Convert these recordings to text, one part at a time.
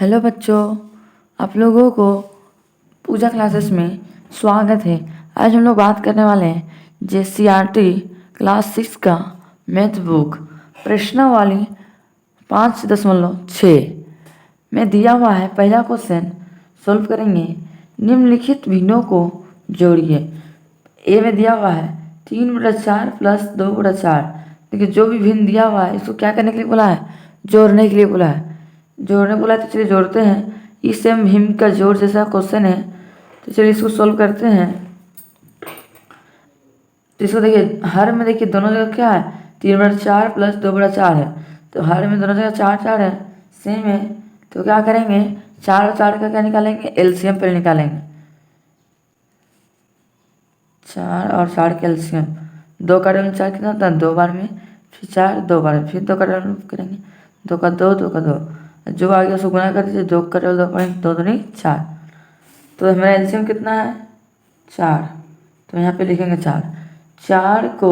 Hello बच्चों, आप लोगों को पूजा क्लासेस में स्वागत है। आज हम लोग बात करने वाले हैं JCRT क्लास 6 का मैथ बुक प्रश्नावली 5.6 में दिया हुआ है। पहला क्वेश्चन सॉल्व करेंगे। निम्नलिखित भिन्नों को जोड़िए। ए में दिया हुआ है 3/4 प्लस 2/4। देखिए, जो भी भिन्न दिया हुआ है इसको क्या करने के लिए बोला है? जोड़ने के लिए बोला है। जोड़ने बोला है तो चलिए जोड़ते हैं। इस सेम भिन्न का जोड़ जैसा क्वेश्चन है, तो चलिए इसको सॉल्व करते हैं। तो इसको देखिए, हर में देखिए दोनों जगह क्या है? 3/4 प्लस 2/4 है, तो हर में दोनों जगह 4 है, सेम है। तो क्या करेंगे? 4 और 4 का क्या निकालेंगे? एलसीएम पहले निकालेंगे। 4 और 4 का एलसीएम 2 का डबल 4 कितना होता है? 2 बार में, फिर 4 2 बार में, फिर 2 का डबल करेंगे, 2 का 2, 2 का 2, जो आ गया उसको गुना कर दीजिए। 2 का डबल 2 पॉइंट 2 दूनी 4। तो हमारा एलसीएम कितना है? 4। तो यहाँ पे लिखेंगे 4। 4 को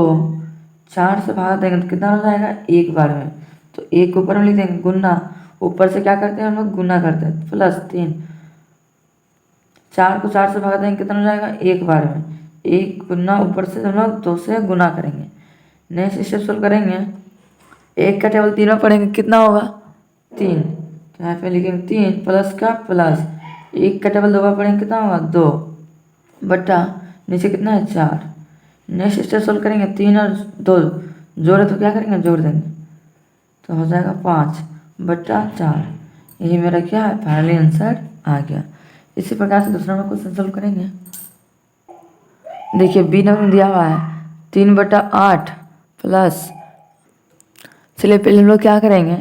4 से भाग देंगे तो कितना हो जाएगा? 1 बार में। तो 1 ऊपर में लिख देंगे, गुना ऊपर से क्या करते हैं हम लोग? गुना करते हैं, प्लस 3। 4 को 4 से भाग देंगे कितना हो जाएगा? 1 बार में। 1 गुना ऊपर से हम लोग 2 से गुना करेंगे। नेक्स्ट स्टेप सोल्व करेंगे। 1 का टेबल 3 में पढ़ेंगे, कितना होगा? 3। तो यहाँ पे लिखेंगे 3 प्लस का प्लस 1 का टेबल 2 बार पढ़ेंगे, कितना होगा? 2 बटा नीचे कितना है? 4। नेक्स्ट स्टेप सोल्व करेंगे। 3 और 2 जोड़े तो क्या करेंगे? जोड़ देंगे, तो हो जाएगा 5/4। यही मेरा क्या है? फाइनली आंसर आ गया। इसी प्रकार से दूसरा नंबर क्वेश्चन सोल्व करेंगे। देखिए, बी नंबर में दिया हुआ है 3/8 प्लस, चलिए पहले हम लोग क्या करेंगे?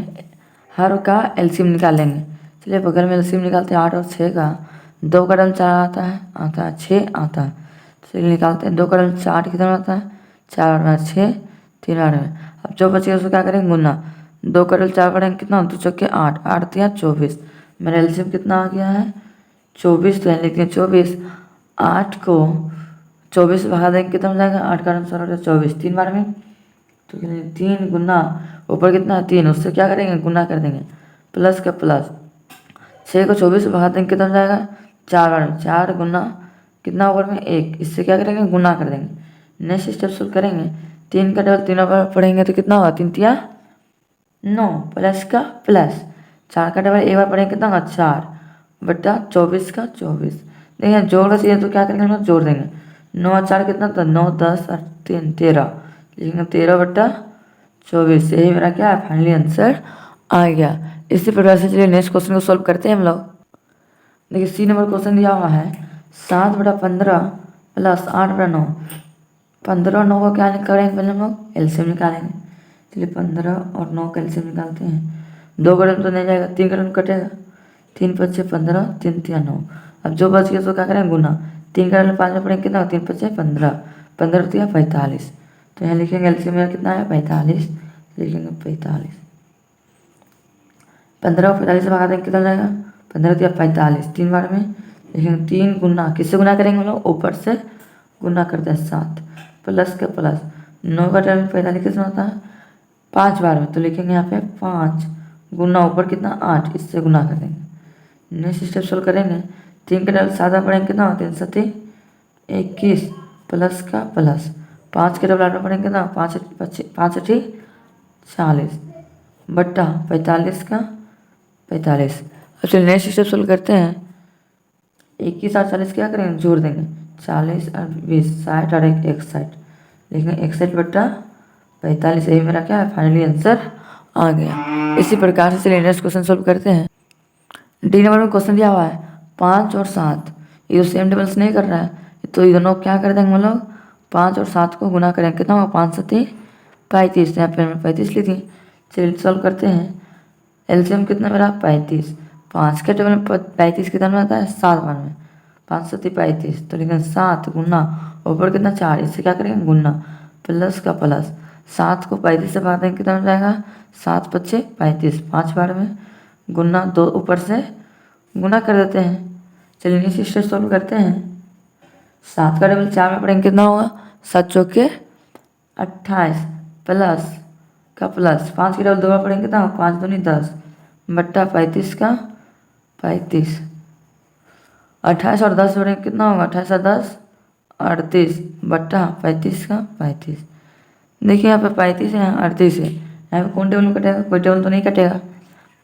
हर का एलसीएम निकालेंगे। चलिए बगल में एलसीएम निकालते हैं। 8 और 6 का 2 का डबल 4 आता है 6 आता है। चलिए निकालते हैं। 2 का डबल 4 कितना आता है? 4 बार 6, 3 बार में। अब जो बचेगा उसको क्या करेंगे? गुना। 2 का डबल 4 पढ़ेंगे, कितना? 2 चौके 8, 8 दिया 24। मेरा एलसीएम कितना आ गया है? 24। तो यहाँ लिखते हैं 24। 8 को 24 से भगा देंगे, कितना हो जाएगा? 8 का डबल 4 24, 3 बार में। तो 3 गुना ऊपर कितना है? 3, उससे क्या करेंगे? गुना कर देंगे, प्लस का प्लस। 6 को 24 से भगा देंगे, कितना हो जाएगा? 4 बार में। 4 गुना कितना ऊपर में? 1, इससे क्या करेंगे? गुना कर देंगे। नेक्स्ट स्टेप सोल्व करेंगे। 3 का डबल 3 बार पढ़ेंगे तो कितना होगा? 3 तिया 9 प्लस का प्लस 4 का डबल एक बार पढ़ेंगे, कितना होगा? 4 बटा 24 का 24। देखिए जोड़ का चाहिए तो क्या करेंगे? हम लोग जोड़ देंगे। 9 और 4 कितना था? 9 10 और 3 13, लिखेंगे 13/24। यही मेरा क्या है? फाइनली आंसर आ गया। इसी प्रकार से चलिए नेक्स्ट क्वेश्चन को सॉल्व करते हैं हम लोग। देखिए, सी नंबर क्वेश्चन दिया हुआ है 7/15 प्लस 8/9। 15 और 9 को क्या करेंगे? पहले हम लोग एलसीएम निकालेंगे। चलिए 15 और 9 का एलसीएम निकालते हैं। 2 कदम तो नहीं जाएगा, 3 कदम कटेगा। 3 5 15, 3 3 9। अब जो बच गया तो क्या करेंगे? गुना। 3 का 5 में पढ़ेंगे, कितना? 3 5 15, 15 दिया 45। तो यहाँ लिखेंगे एलसीएम मेरा कितना है? 45। लिखेंगे 45। 15 और 45 से भगा देंगे, कितना हो जाएगा? 15 दिया 45, 3 बार में। लिखेंगे 3 गुना, किससे गुना करेंगे हम लोग? ऊपर से गुना करते हैं 7, प्लस का प्लस। 9 का टर्म 45 कितना होता है? 5 बार में। तो लिखेंगे यहाँ पे 5 गुना ऊपर कितना? 8, इससे गुना कर देंगे। नेक्स्ट स्टेप सोल्व करेंगे। 3 का डबल 7 पढ़ेंगे, कितना? 3 7 21 प्लस का प्लस। 5 के डबल 8 में पढ़ेंगे, कितना? 5 5 40 बट्टा 45 का 45। अब चलिए नेक्स्ट स्टेप सोल्व करते हैं। 21 और 40 क्या करेंगे? जोड़ देंगे। 40 और 20 60 और 1 61, लेकिन 61/45। यही मेरा क्या है? फाइनली आंसर आ गया। इसी प्रकार से चलिए नेक्स्ट क्वेश्चन सोल्व करते हैं। डी नंबर में क्वेश्चन दिया हुआ है 5 और 7, ये तो सेम टेबल्स नहीं कर रहा है, तो ये दोनों क्या कर देंगे हम लोग? 5 और 7 को गुना करेंगे, कितना होगा? 5 7 35। यहाँ पे हमने 35 ली थी। चलिए सॉल्व करते हैं। एलसीएम कितना मेरा? 35। 5 के टेबल में 35 कितना में आता है? 7 बार में। 5 7 35, तो लेकिन 7 गुना ऊपर कितना? 4, इससे क्या करेंगे? गुना, प्लस का प्लस। 7 को 35 से भाग देंगे, कितना हो जाएगा? 7 5 35, 5 बार में। गुना 2 ऊपर से गुना कर देते हैं। चलिए नीचे स्टेप सॉल्व करते हैं। 7 का टेबल 4 में पढ़ेंगे, कितना होगा? 7 चौके 28 प्लस का प्लस। 5 के डबल 2 में पढ़ेंगे, कितना? 5 दूनी 10 बट्टा 35 का 35। 28 और 10 जोड़ेंगे कितना होगा, 28 और 10 38 बट्टा 35 का 35। देखिए यहाँ पे 35 है, यहाँ 38 है, यहाँ पे कौन टेबल में कटेगा, कोई टेबल तो नहीं कटेगा,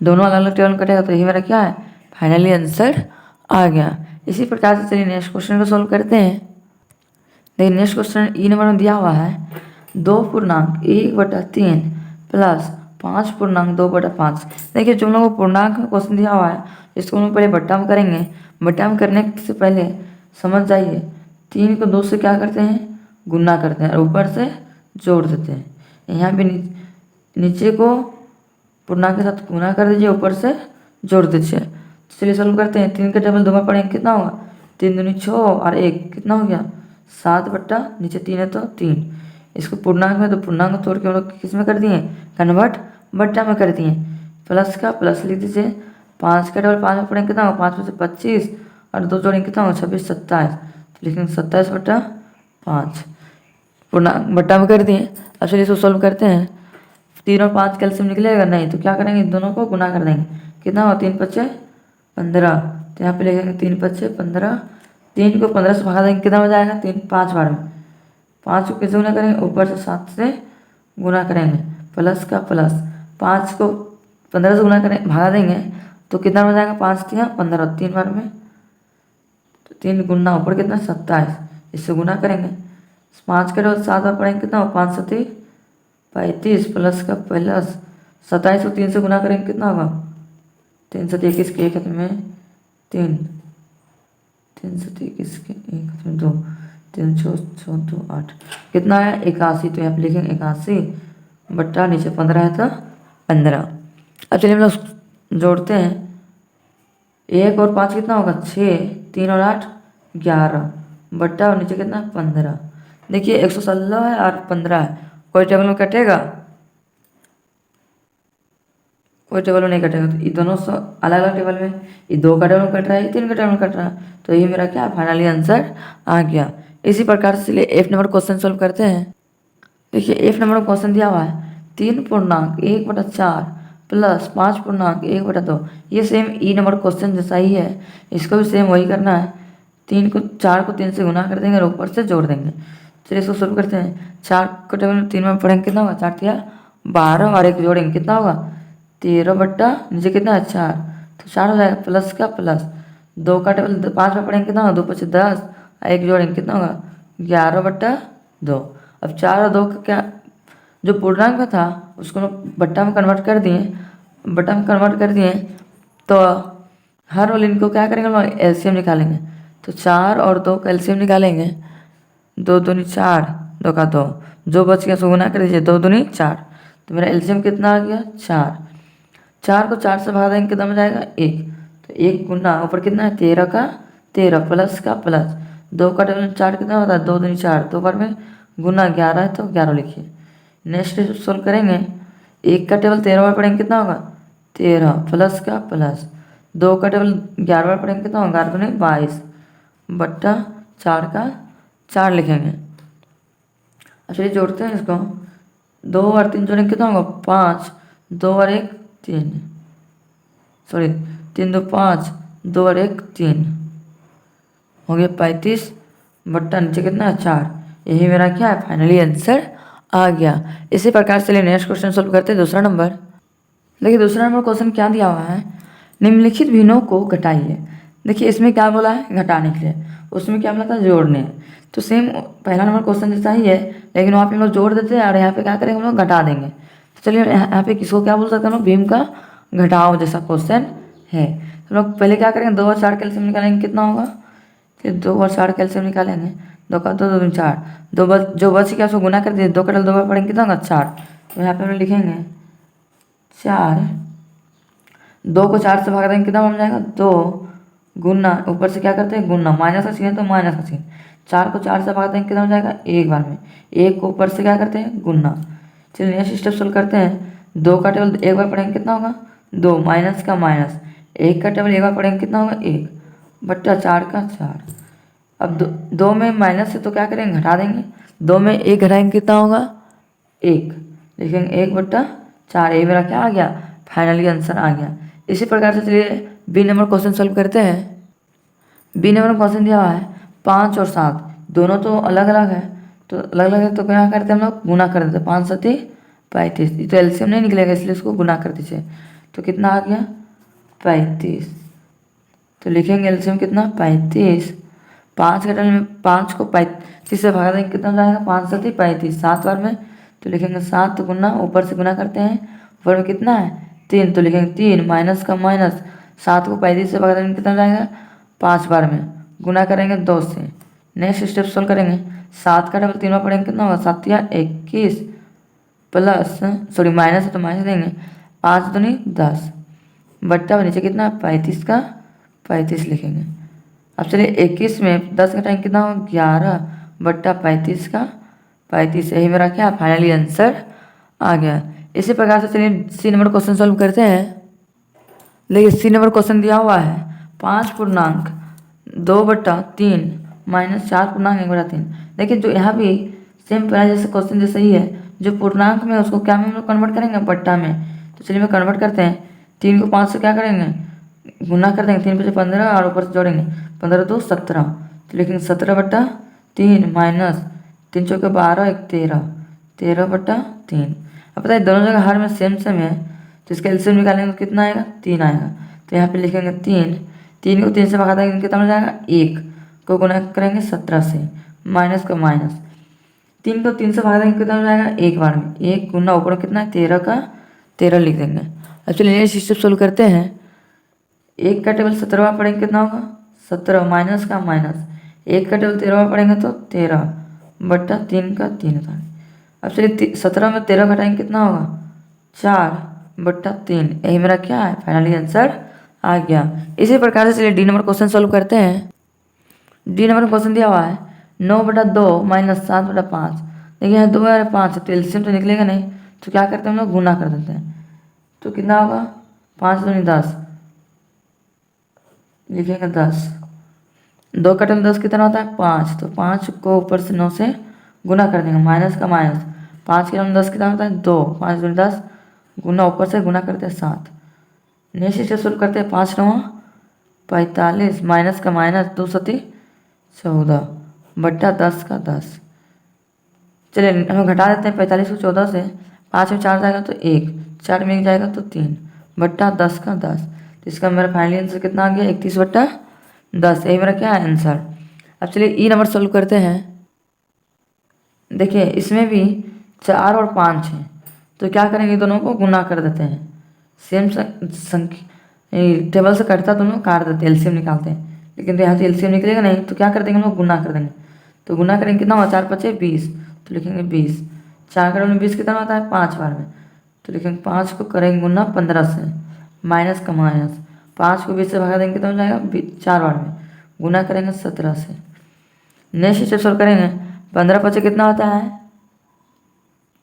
दोनों अलग अलग टेबल में कटेगा, तो यही मेरा क्या है, फाइनली आंसर आ गया। इसी प्रकार से चलिए नेक्स्ट क्वेश्चन को सोल्व करते हैं। देखिए नेक्स्ट क्वेश्चन ई नंबर में दिया हुआ है 2.1/3 प्लस 5.2/5। देखिए जो हम लोग को पूर्णांक में क्वेश्चन दिया हुआ है इसको हम लोग पहले बट्टा में करेंगे। बट्टा में करने से पहले समझ जाइए 3 को 2 से क्या करते हैं, गुना करते हैं और ऊपर से जोड़ देते हैं। यहाँ पे नीचे को पूर्णांक के साथ गुना कर दीजिए, ऊपर से जोड़ दीजिए। तो चलिए सॉल्व करते हैं। 3 का टेबल 2 बार पढ़ेंगे कितना होगा, 3 दूनी 6 और 1 कितना हो गया 7 बट्टा नीचे 3 है तो 3। इसको पूर्णांक में तो पूर्णांक तोड़ के हम लोग किस में कर दिए, कन्वर्ट बट्टा में कर दिए। प्लस का प्लस लिख दीजिए, 5 का टेबल 5 में पढ़ेंगे कितना होगा, 5 में से 25 और 2 जोड़ेंगे कितना होगा 26 27। तो लिखेंगे 27 बट्टा 5, पूर्णांक बट्टा में कर दिए। अब चलिए इसको सॉल्व करते हैं। 3 और 5 कैल्शियम निकलेगा नहीं तो क्या करेंगे, दोनों को गुना कर देंगे, कितना होगा 3 5 15। तो यहाँ पे लिखेंगे 3 5 15, 3 को 15 से भगा देंगे कितना हो जाएगा 3 5 बार में, 5 को कैसे गुना करेंगे, ऊपर से 7 से गुना करेंगे, प्लस का प्लस 5 को 15 से गुना करें भगा देंगे तो कितना हो जाएगा 5 3 15, 3 बार में तो 3 गुना ऊपर कितना 27, इससे गुना करेंगे। 5 के रोज 7 बार पढ़ेंगे कितना हो 5 7 35 प्लस का प्लस 27 को 3 से गुना करेंगे कितना होगा 3 7 21 के 1 हाथ में 3, 3 7 21 के 1 हाथ में 2, 3 6 6 2 8 कितना है 81। तो यहाँ पे लिखेंगे 81 बट्टा नीचे 15 है तो 15। अब चलिए हम लोग जोड़ते हैं, 1 और 5 कितना होगा 6, 3 और 8 11 बट्टा और नीचे कितना 15। देखिए 116 है और 15 है, कोई टेबल में कटेगा, कोई टेबल में नहीं कटेगा। तो ये दोनों अलग अलग टेबल में, ये 2 का टेबल में कट रहा है, ये 3 का टेबल में कट रहा है, तो ये मेरा क्या फाइनली आंसर आ गया। इसी प्रकार से चलिए F नंबर क्वेश्चन सोल्व करते हैं। देखिए F नंबर क्वेश्चन दिया हुआ है 3.1/4 प्लस 5.1/2। ये सेम ई नंबर क्वेश्चन जैसा ही है, इसको भी सेम वही करना है। 4 को 3 से गुना कर देंगे और ऊपर से जोड़ देंगे। चलिए इसको सोल्व करते हैं। 4 को टेबल में 3 में पढ़ेंगे कितना होगा 4 3 12 और 1 जोड़ेंगे कितना होगा 13 बट्टा नीचे कितना है 4, तो 4 हो जाएगा प्लस का प्लस। 2 का टेबल 5 में पढ़ेंगे कितना होगा 2 5 10 और 1 जोड़ेंगे कितना होगा 11 बट्टा 2। अब 4 और 2 का क्या, जो पूर्णांक में था उसको बट्टा में कन्वर्ट कर दिए, बट्टा में कन्वर्ट कर दिए तो हर वाले इनको क्या करेंगे हम लोग एलसीएम निकालेंगे। तो 4 और 2 का एलसीएम निकालेंगे, 2 दूनी 4 2 का 2, जो बच गया सो गुना कर दीजिए 2 दूनी 4। तो मेरा एलसीएम कितना आ गया 4। 4 को 4 से भाग देंगे कितना हो जाएगा 1, तो 1 गुना ऊपर कितना है 13 का 13 प्लस का प्लस 2 का टेबल 4 कितना होता है 2 दूनी 4, 2 बार में गुना 11 है तो 11 लिखिए। नेक्स्ट सोल्व करेंगे, 1 का टेबल 13 बार पढ़ेंगे कितना होगा 13 प्लस का प्लस 2 का टेबल 11 बार पढ़ेंगे कितना होगा 11 दूनी 22 बट्टा 4 का 4 लिखेंगे। अब चलिए जोड़ते हैं इसको, 2 और 3 जोड़ेंगे कितना होगा 5, 2 और 1 3, सॉरी 3 2 5, 2 और 1 3 हो गया 35 बट्टा नीचे कितना है 4। यही मेरा क्या है फाइनली आंसर आ गया। इसी प्रकार से नेक्स्ट क्वेश्चन सोल्व करते हैं। दूसरा नंबर, देखिए दूसरा नंबर क्वेश्चन क्या दिया हुआ है, निम्नलिखित भिन्नों को घटाइए। देखिए इसमें क्या बोला है घटाने के लिए, उसमें क्या बोला था जोड़ने। तो सेम पहला नंबर क्वेश्चन जैसा ही है, लेकिन वहाँ पे हम लोग जोड़ देते हैं और यहाँ पे क्या करेंगे हम लोग घटा देंगे। तो चलिए यहाँ पे किसको क्या बोल सकते हैं हम लोग, भीम का घटाओ जैसा क्वेश्चन है। तो लोग पहले क्या करेंगे 2 और 4 कैल्शियम निकालेंगे कितना होगा, फिर 2 और 4 कैल्शियम निकालेंगे, 2 का 2 2 4, जो बच गया उसको गुना कर दिए, 2 का 2 बार पढ़ेंगे कितना होगा 4। तो यहाँ पे हम लिखेंगे 4, 2 को 4 से भाग देंगे कितना बन जाएगा 2 गुना ऊपर से क्या करते हैं गुना, माइनस का चिन्ह है तो माइनस का चिन्ह, 4 को 4 से भाग देंगे कितना हो जाएगा 1 बार में, 1 को ऊपर से क्या करते हैं गुना। चलिए नेक्स्ट स्टेप सोल्व करते हैं। 2 का टेबल 1 बार पढ़ेंगे कितना होगा 2 माइनस का माइनस, 1 का टेबल 1 बार पढ़ेंगे कितना होगा 1 बट्टा 4 का 4। अब 2 में माइनस है तो क्या करेंगे घटा देंगे, 2 में 1 घटाएंगे कितना होगा 1, लिखेंगे 1 बट्टा 4। ये मेरा क्या आ गया फाइनली आंसर आ गया। इसी प्रकार से चलिए बी नंबर क्वेश्चन सॉल्व करते हैं। बी नंबर क्वेश्चन दिया हुआ है 5 और 7 दोनों तो अलग अलग है, तो अलग अलग है तो क्या करते हैं हम लोग गुना कर देते हैं। 5 सती 35, तो एलसीएम नहीं निकलेगा इसलिए इसको गुना कर दीजिए। तो कितना आ गया 35। तो लिखेंगे एलसीएम कितना 35। 5 घटल में 5 को 35 से भगा देंगे कितना हो जाएगा 5 सती 35, 7 बार में तो लिखेंगे 7 गुना, ऊपर से गुना करते हैं, ऊपर में कितना है 3 तो लिखेंगे 3 माइनस का माइनस, 7 को 35 से भगा देंगे कितना हो जाएगा 5 बार में, गुना करेंगे 2 से। नेक्स्ट स्टेप सोल्व करेंगे। 7 का डबल 3 बार पढ़ेंगे कितना होगा 7 या 21 प्लस सॉरी माइनस है तो माइनस देंगे 5 दूनी 10 बट्टा नीचे कितना 35 का 35 लिखेंगे। अब चलिए 21 में 10 घटाएंगे कितना होगा 11 बट्टा 35 का 35, यही मेरा क्या फाइनली आंसर आ गया। इसी प्रकार से चलिए सी नंबर क्वेश्चन सॉल्व करते हैं। देखिए सी नंबर क्वेश्चन दिया हुआ है 5.2/3 माइनस 4.1/3। देखिए जो यहाँ भी सेम पहला जैसे क्वेश्चन जैसे ही है, जो पूर्णांक में उसको क्या में हम लोग कन्वर्ट करेंगे बट्टा में। तो चलिए मैं कन्वर्ट करते हैं। 3 को 5 से क्या करेंगे गुना कर देंगे, 3 5 15 और ऊपर से जोड़ेंगे 15 2 17, तो लिखेंगे 17/3 माइनस 3 चौके 12 1 13, 13/3। अब पता है दोनों जगह हर में सेम सेम है, तो इसका एलसीएम निकालेंगे तो कितना आएगा 3 आएगा। तो यहाँ पे लिखेंगे 3 को 3 से भगा देंगे कितना हो जाएगा 1 को गुना करेंगे 17 से, माइनस का माइनस 3 को 3 से भगा देंगे कितना हो जाएगा 1 बार में, 1 गुना ऊपर कितना है 13 का 13 लिख देंगे। अब चलिए नेक्स्ट स्टेप सोल्व करते हैं। 1 का टेबल 17वां पढ़ेंगे कितना होगा 17 माइनस का माइनस, 1 का टेबल 13वां पढ़ेंगे तो 13 बट्टा 3 का 3 होता है। अब चलिए 17 में 13 घटाएंगे कितना होगा 4/3, यही मेरा क्या है फाइनली आंसर आ गया। इसी प्रकार से चलिए डी नंबर क्वेश्चन सॉल्व करते हैं। डी नंबर क्वेश्चन दिया हुआ है 9/2 माइनस 7/5। देखिए यहाँ 2 और 5 है तो एलसीएम तो निकलेगा नहीं, तो क्या करते हैं हम लोग गुना कर देते हैं। तो कितना होगा 5 दूनी 10, लिखेंगे 10, 2 का टर्म 10 कितना होता है 5, तो 5 को ऊपर से 9 से गुना कर देंगे, माइनस का माइनस 5 के टर्म 10 कितना होता है 2, 5 दूनी 10 गुना ऊपर से गुना करते हैं 7। नेक्स्ट स्टेप सोल्व करते हैं। 5 9 45 माइनस का माइनस 2 सती 14 बट्टा 10 का 10। चलिए हम घटा देते हैं 45 को 14 से, 5 में 4 जाएगा तो 1, 4 में 1 जाएगा तो 3 बट्टा 10 का 10। तो इसका मेरा फाइनली आंसर कितना आ गया 31/10, यही मेरा क्या है आंसर। अब चलिए ई नंबर सोल्व करते हैं। देखिए इसमें भी 4 और 5 है, तो क्या करेंगे दोनों को गुना कर देते हैं। सेम संख्या टेबल से कटता दोनों काट देते हैं, एलसीएम निकालते हैं, लेकिन यहाँ से एलसीएम निकलेगा नहीं, तो क्या कर देंगे हम लोग गुना कर देंगे। तो गुना करेंगे कितना हुआ 4 5 20, तो लिखेंगे 20, 4 का में 20 कितना होता है 5 बार में, तो लिखेंगे 5 को करेंगे गुना 15 से, माइनस का माइनस 5 को 20 से भगा देंगे कितना हो जाएगा 4 बार में, गुना करेंगे 17 से। नेक्स्ट स्टेप सॉल्व करेंगे। 15 5 कितना होता है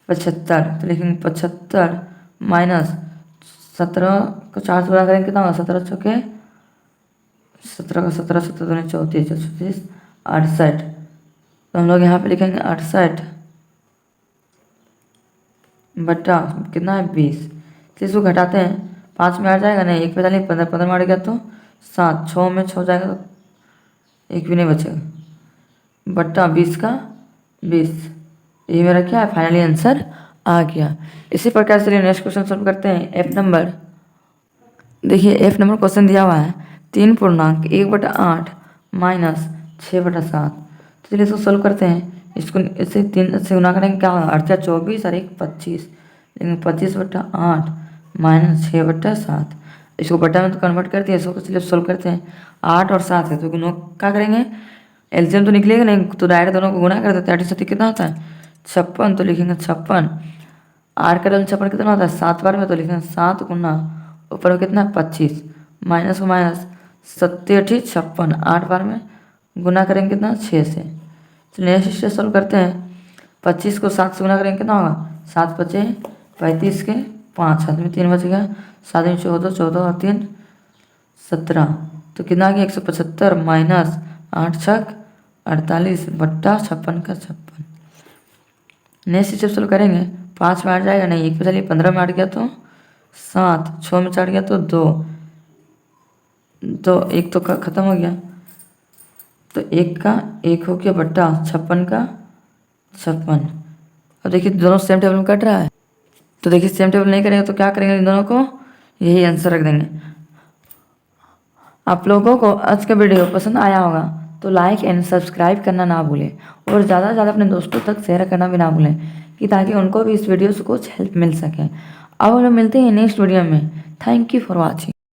75, तो लिखेंगे 75 माइनस 17 को 4 से गुणा करेंगे कितना होगा 17 चौके 17 का 17 17 दूनी 34 34 68, तो हम लोग यहाँ पे लिखेंगे 68 बट्टा कितना है 20। तो इसको घटाते हैं, 5 में 8 जाएगा नहीं, 1 पे डालेंगे 15 15 में 8 गया तो 7, 6 में 6 जाएगा तो 1 भी नहीं बचेगा बट्टा 20 का 20, ये मेरा क्या है फाइनली आंसर आ गया। इसी प्रकार से नेक्स्ट क्वेश्चन सॉल्व करते हैं। एफ नंबर, देखिए एफ नंबर क्वेश्चन दिया हुआ है 3.1/8 माइनस 6/7। तो चलिए इसको सॉल्व करते हैं। इसको इससे 3 से गुना करेंगे क्या होगा 8 24 और 1 25, लेकिन 25/8 माइनस 6/7। इसको बट्टा में तो कन्वर्ट करते हैं, इसको चलिए सॉल्व करते हैं। 8 और 7 है तो दोनों क्या करेंगे एलसीएम तो निकलेगा नहीं, तो डायरेक्ट दोनों को गुना कर देते हैं। 8 7 कितना होता है 56, तो लिखेंगे 56। 8 का डबल 56 कितना होता है 7 बार में, तो लिखेंगे 7 गुना ऊपर में कितना 25 माइनस को माइनस 7 8 56, 8 बार में गुना करेंगे कितना 6 से। तो नेक्स्ट स्टेप सॉल्व करते हैं। 25 को 7 से गुना करेंगे कितना होगा 7 5 35 के 5, 7 में 3 बच गया, 7 में 14 14 और 3 17, तो कितना आ गया 175 माइनस 8 6 48 बट्टा 56 का 56। नेक्स्ट स्टेप सॉल्व करेंगे। 5 में 8 जाएगा नहीं, 1 पे चलिए 15 में 8 गया तो 7, 6 में 4 गया तो 2, तो एक तो ख़त्म हो गया, तो एक का एक हो गया बट्टा 56 का 56। अब देखिए दोनों सेम टेबल में कट रहा है, तो देखिए सेम टेबल नहीं करेंगे तो क्या करेंगे, इन दोनों को यही आंसर रख देंगे। आप लोगों को आज का वीडियो पसंद आया होगा तो लाइक एंड सब्सक्राइब करना ना भूलें और ज़्यादा से ज़्यादा अपने दोस्तों तक शेयर करना भी ना भूलें कि ताकि उनको भी इस वीडियो से कुछ हेल्प मिल सके। अब हम लोग मिलते हैं नेक्स्ट वीडियो में। Thank you for watching.